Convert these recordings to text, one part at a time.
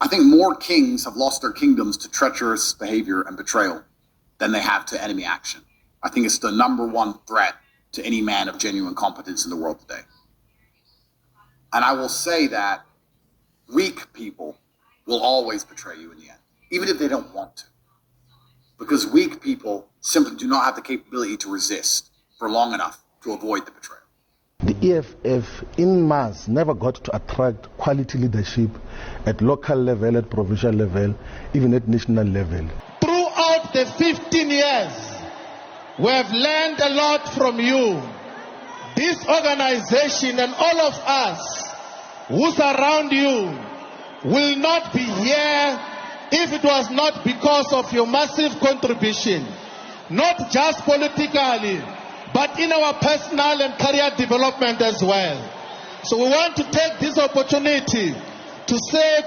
I think more kings have lost their kingdoms to treacherous behavior and betrayal than they have to enemy action. I think it's the number one threat to any man of genuine competence in the world today. And I will say that weak people will always betray you in the end, even if they don't want to. Because weak people simply do not have the capability to resist for long enough to avoid the betrayal. The EFF in mass never got to attract quality leadership at local level, at provincial level, even at national level. Throughout the 15 years, we have learned a lot from you. This organization and all of us who surround you will not be here if it was not because of your massive contribution, not just politically, but in our personal and career development as well. So we want to take this opportunity to say,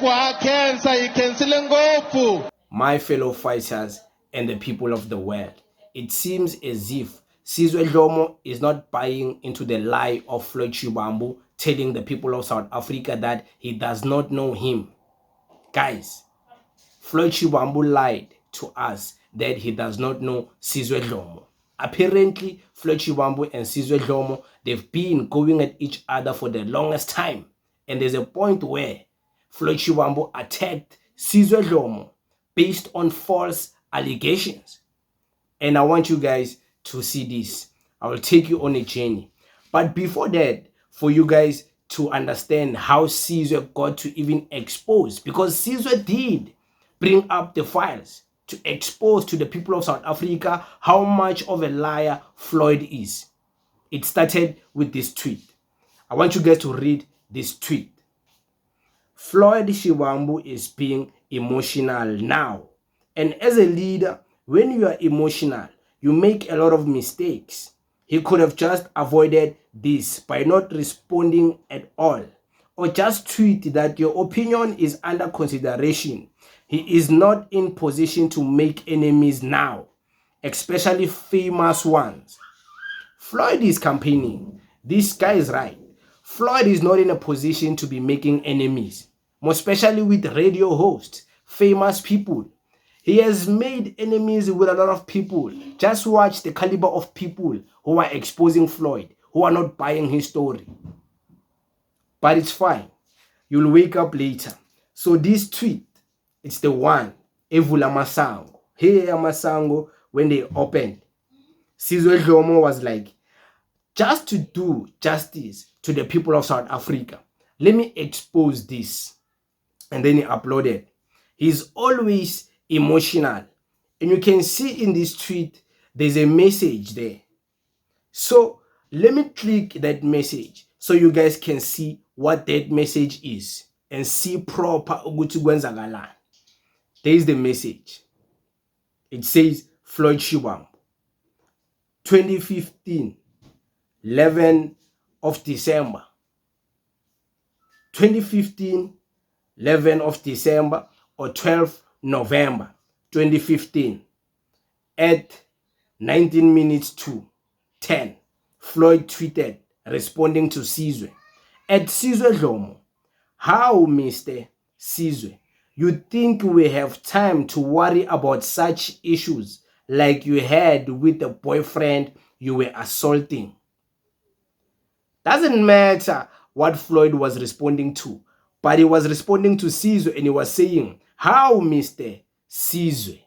my fellow fighters and the people of the world, it seems as if Sizwe Dlomo is not buying into the lie of Floyd Shivambu, telling the people of South Africa that he does not know him. Guys, Floyd Shivambu lied to us that he does not know Sizwe Dlomo. Apparently, Floyd Shivambu and Sizwe Dlomo, they've been going at each other for the longest time. And there's a point where Floyd Shivambu attacked Sizwe Dlomo based on false allegations. And I want you guys to see this. I will take you on a journey. But before that, for you guys to understand how Sizwe got to even expose, because Sizwe did bring up the files to expose to the people of South Africa how much of a liar Floyd is. It started with this tweet. I want you guys to read this tweet. Floyd Shivambu is being emotional now. And as a leader, when you are emotional, you make a lot of mistakes. He could have just avoided this by not responding at all, or just tweet that your opinion is under consideration. He is not in position to make enemies now, especially famous ones. Floyd is campaigning. This guy is right. Floyd is not in a position to be making enemies, more especially with radio hosts, famous people. He has made enemies with a lot of people. Just watch the caliber of people who are exposing Floyd, who are not buying his story. But it's fine. You'll wake up later. So this tweet, it's the one, Evula Masango. Here Masango, when they opened, Sizwe Dlomo was like, just to do justice to the people of South Africa, let me expose this. And then he uploaded. He's always emotional. And you can see in this tweet, there's a message there. So let me click that message so you guys can see what that message is and see proper ukuthi kwenzakalani. There is the message. It says Floyd Shivambu, 2015, 11 of December. 2015, 11 of December or 12 November 2015 at 19 minutes to 10. Floyd tweeted responding to Sizwe. At Sizwe Dlomo, how Mr. Sizwe, you think we have time to worry about such issues like you had with the boyfriend you were assaulting? Doesn't matter what Floyd was responding to, but he was responding to Sizwe and he was saying, how Mr. Sizwe?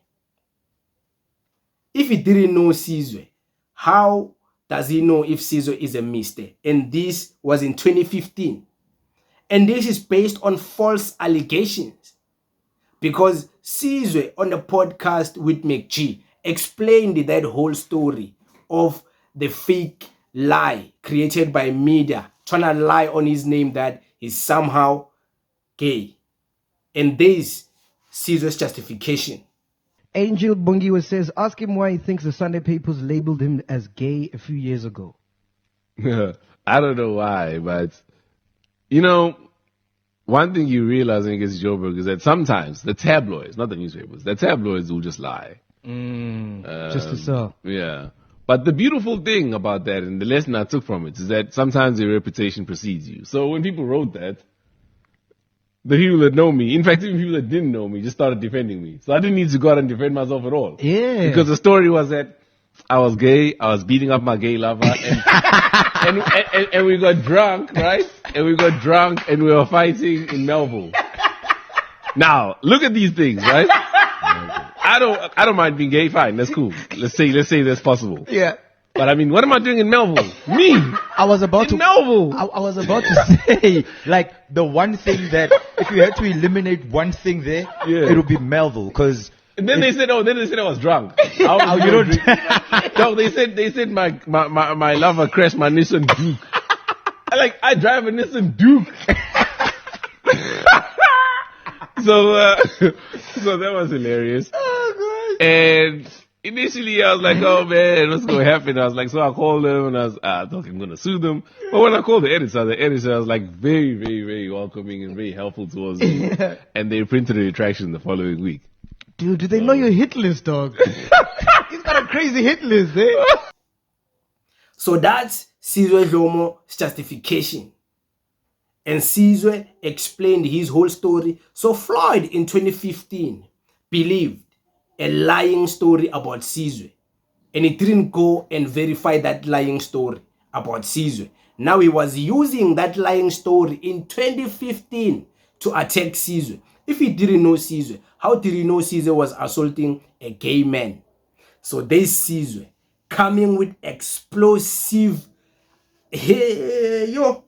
If he didn't know Sizwe, how does he know if Sizwe is a Mr.? And this was in 2015. And this is based on false allegations. Because Sizwe on the podcast with McG explained that whole story of the fake lie created by media, trying to lie on his name that he's somehow gay. And this Sizwe's justification. Angel Bungiwa says, ask him why he thinks the Sunday papers labeled him as gay a few years ago. I don't know why, but you know, one thing you realize when you get to Joburg is that sometimes the tabloids, not the newspapers, the tabloids will just lie. Just to sell. Yeah. But the beautiful thing about that, and the lesson I took from it, is that sometimes your reputation precedes you. So when people wrote that, the people that know me, in fact, even people that didn't know me, just started defending me. So I didn't need to go out and defend myself at all. Yeah. Because the story was that I was gay, I was beating up my gay lover, and we got drunk, right? And we got drunk and we were fighting in Melville. Now, look at these things, right? I don't mind being gay, fine, that's cool. Let's say that's possible. Yeah. But I mean, what am I doing in Melville? Me! I was about in Melville! I was about to say, like, the one thing that, if you had to eliminate one thing there, Yeah. it would be Melville, because... And then they said I was drunk. You don't No, they said my lover crashed my Nissan Duke. I drive a Nissan Duke. So that was hilarious. Oh, God. And initially I was like, oh man, what's going to happen? I was like, so I called them and I thought I'm going to sue them. But when I called the editor was like very, very, very welcoming and very helpful towards me. And they printed a retraction the following week. Dude, do they know your hit list, dog? He's got a crazy hit list, eh? So that's Sizwe Dlomo's justification. And Sizwe explained his whole story. So Floyd in 2015 believed a lying story about Sizwe. And he didn't go and verify that lying story about Sizwe. Now he was using that lying story in 2015 to attack Sizwe. If he didn't know Sizwe, how did he know Sizwe was assaulting a gay man? So there's Sizwe coming with explosive. Hey, yo.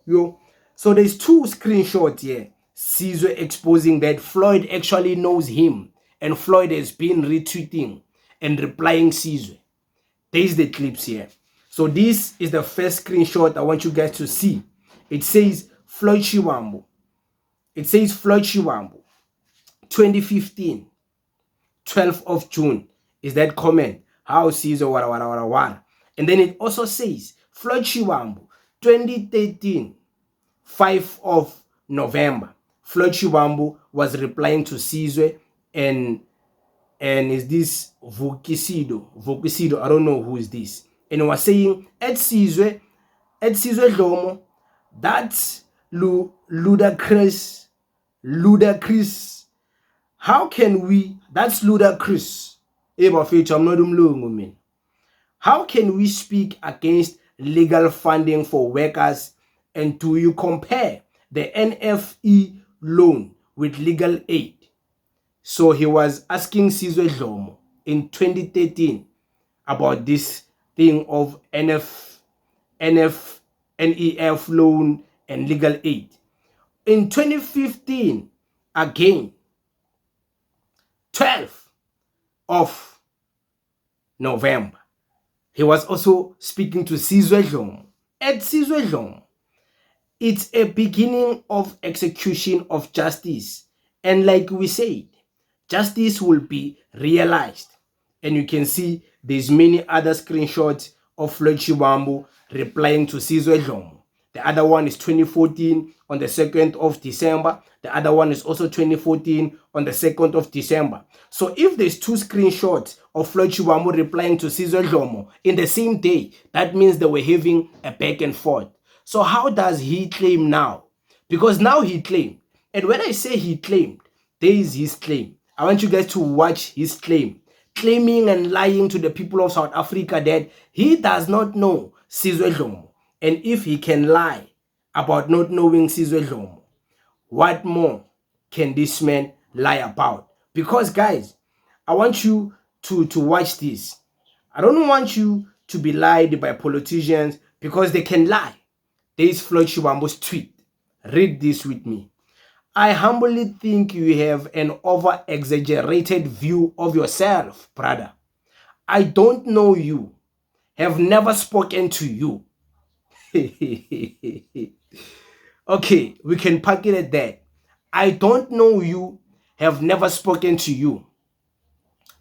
So there's two screenshots here. Sizwe exposing that Floyd actually knows him. And Floyd has been retweeting and replying Sizwe. There's the clips here. So this is the first screenshot I want you guys to see. It says Floyd Shivambu. 2015, 12th of June is that comment. How Sizwe wara. And then it also says Floyd Shivambu, 2013, 5th of November. Floyd Shivambu was replying to Sizwe and is this Vukisido, I don't know who is this. And he was saying at Sizwe Dlomo, that's ludicrous. How can we, that's ludicrous. How can we speak against legal funding for workers, and do you compare the NFE loan with legal aid? So he was asking Sizwe Dlomo in 2013 about this thing of NEF loan and legal aid. In 2015, again, 12th of November, he was also speaking to Sizwe Dlomo. At Sizwe Dlomo, it's a beginning of execution of justice. And like we said, justice will be realized. And you can see there's many other screenshots of Floyd Shivambu replying to Sizwe Dlomo. The other one is 2014 on the 2nd of December. The other one is also 2014 on the 2nd of December. So if there's two screenshots of Floyd Shivambu replying to Sizwe Dlomo in the same day, that means they were having a back and forth. So how does he claim now? Because now he claimed. And when I say he claimed, there is his claim. I want you guys to watch his claim. Claiming and lying to the people of South Africa that he does not know Sizwe Dlomo. And if he can lie about not knowing Sizwe Dlomo, what more can this man lie about? Because guys, I want you to watch this. I don't want you to be lied by politicians because they can lie. There is Floyd Shivambu's tweet. Read this with me. I humbly think you have an over-exaggerated view of yourself, brother. I don't know you, have never spoken to you. Okay, we can park it at that. I don't know you, have never spoken to you.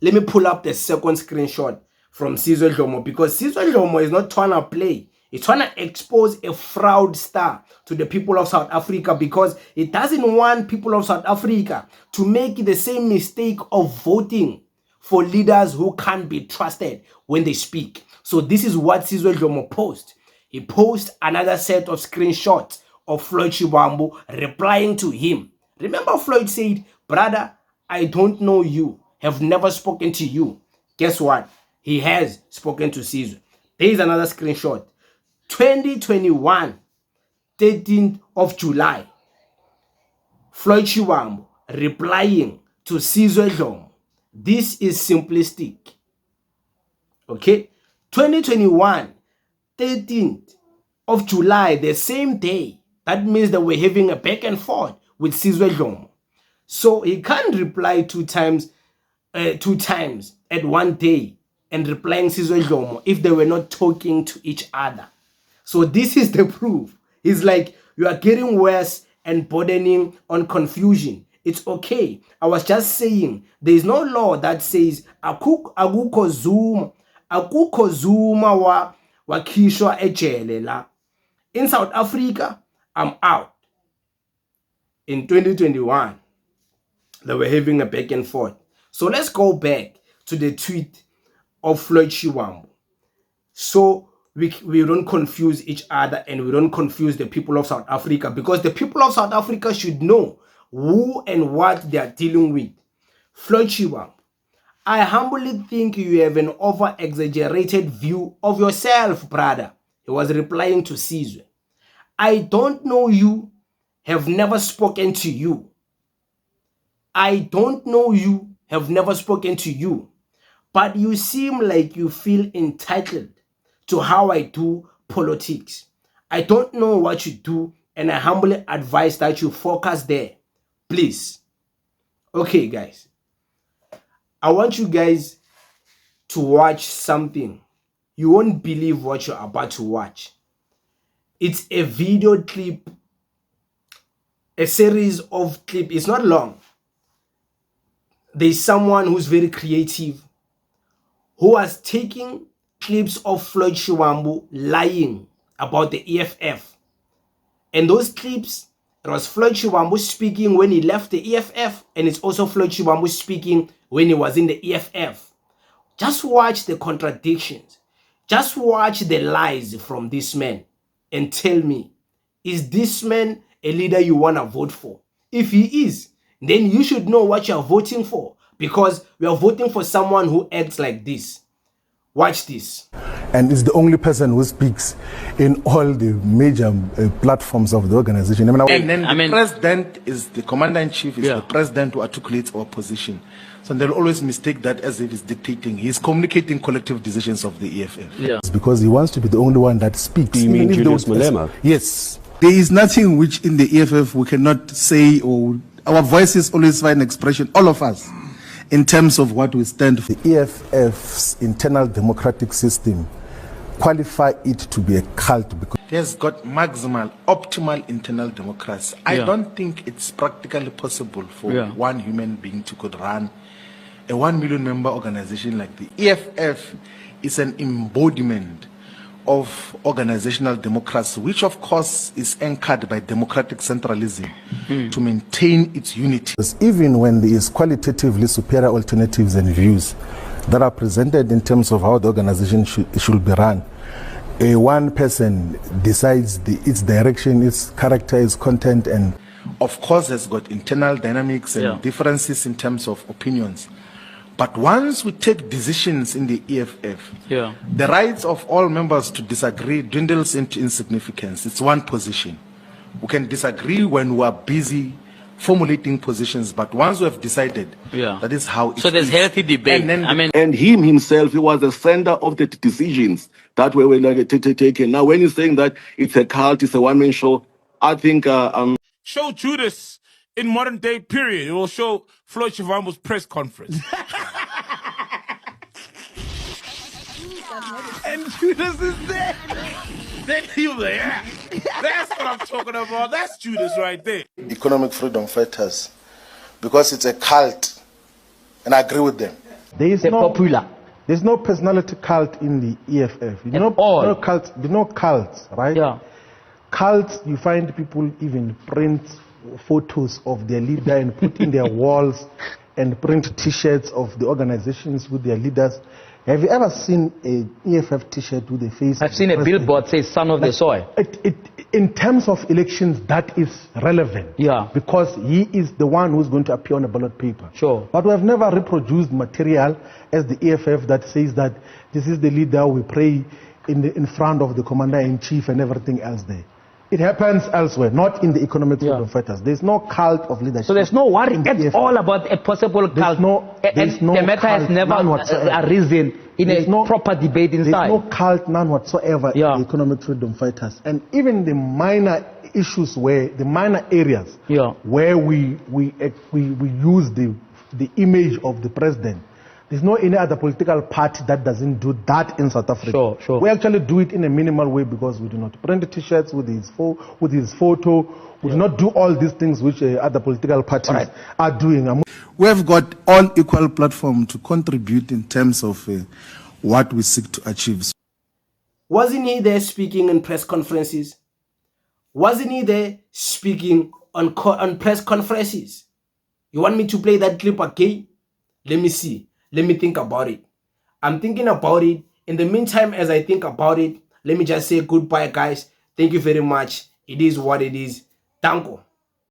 Let me pull up the second screenshot from Sizwe Dlomo, because Sizwe Dlomo is not trying to play. He's trying to expose a fraudster to the people of South Africa because he doesn't want people of South Africa to make the same mistake of voting for leaders who can't be trusted when they speak. So this is what Sizwe Dlomo posted. He posted another set of screenshots of Floyd Shivambu replying to him. Remember Floyd said, brother, I don't know you, have never spoken to you. Guess what? He has spoken to Sizwe. There is another screenshot. 2021, 13th of July. Floyd Shivambu replying to Sizwe Dlomo. This is simplistic. Okay? 2021, 13th of July, the same day. That means that we're having a back and forth with Sizwe Dlomo. So he can't reply two times at one day and replying Sizwe Dlomo if they were not talking to each other. So this is the proof. He's like, you are getting worse and burdening on confusion. It's okay. I was just saying, there is no law that says akukho zuma wa khishwa ejele la. In South Africa, I'm out. In 2021, they were having a back and forth. So let's go back to the tweet of Floyd Shivambu. So we don't confuse each other and we don't confuse the people of South Africa, because the people of South Africa should know who and what they are dealing with. Floyd Shivambu, I humbly think you have an over-exaggerated view of yourself, brother. He was replying to Sizwe. I don't know you, have never spoken to you. I don't know you, have never spoken to you. But you seem like you feel entitled to how I do politics. I don't know what you do, and I humbly advise that you focus there. Please. Okay, guys. I want you guys to watch something. You won't believe what you're about to watch. It's a video clip, a series of clips. It's not long. There's someone who's very creative who was taking clips of Floyd Shivambu lying about the EFF. And those clips, it was Floyd Shivambu speaking when he left the EFF, and it's also Floyd Shivambu speaking when he was in the EFF. Just watch the contradictions. Just watch the lies from this man and tell me, is this man a leader you want to vote for? If he is, then you should know what you are voting for, because we are voting for someone who acts like this. Watch this. And is the only person who speaks in all the major platforms of the organization. And then the president is the commander-in-chief, is the president who articulates our position. So they'll always mistake that as if he's dictating. He's communicating collective decisions of the EFF. Yeah. It's because he wants to be the only one that speaks. Do you mean Julius Malema? Yes. There is nothing which in the EFF we cannot say, or our voices always find expression, all of us, in terms of what we stand for. The EFF's internal democratic system qualify it to be a cult because it has got maximal, optimal internal democracy. I don't think it's practically possible for one human being to could run a 1 million member organization like the EFF. Is an embodiment of organizational democracy, which of course is anchored by democratic centralism to maintain its unity. Even when there is qualitatively superior alternatives and views that are presented in terms of how the organization should be run, one person decides its direction, its character, its content, and of course has got internal dynamics and differences in terms of opinions. But once we take decisions in the EFF, the rights of all members to disagree dwindles into insignificance. It's one position. We can disagree when we are busy formulating positions, but once we have decided, that is how it is. So there's healthy debate. And him himself, he was the center of the decisions that were taken. Now, when he's saying that it's a cult, it's a one-man show, I think... Show Judas in modern day period. It will show Floyd Shivambu's press conference. And Judas is there. Then he was there. That's what I'm talking about. That's Judas right there. Economic freedom fighters, because it's a cult, and I agree with them. There's no personality cult in the EFF. No cults, right? Yeah. Cults, you find people even print photos of their leader and put in their walls and print t-shirts of the organizations with their leaders. Have you ever seen an EFF t-shirt with a face? I've seen a billboard say "Son of the Soil." In terms of elections, that is relevant. Yeah. Because he is the one who's going to appear on a ballot paper. Sure. But we have never reproduced material as the EFF that says that this is the leader we pray in front of the commander-in-chief and everything else there. It happens elsewhere, not in the economic freedom fighters. There's no cult of leadership. So there's no worry at all about a possible cult. The matter has never arisen in a proper debate inside. There's no cult, none whatsoever in the economic freedom fighters. And even the minor issues the minor areas where we use the image of the president, there's no any other political party that doesn't do that in South Africa. Sure. We actually do it in a minimal way because we do not print t-shirts with his photo. We do not do all these things which other political parties are doing. We have got all equal platform to contribute in terms of what we seek to achieve. Wasn't he there speaking in press conferences? Wasn't he there speaking on press conferences? You want me to play that clip again? Let me see. Let me think about it. I'm thinking about it. In the meantime, as I think about it, let me just say goodbye, guys. Thank you very much. It is what it is. Danko.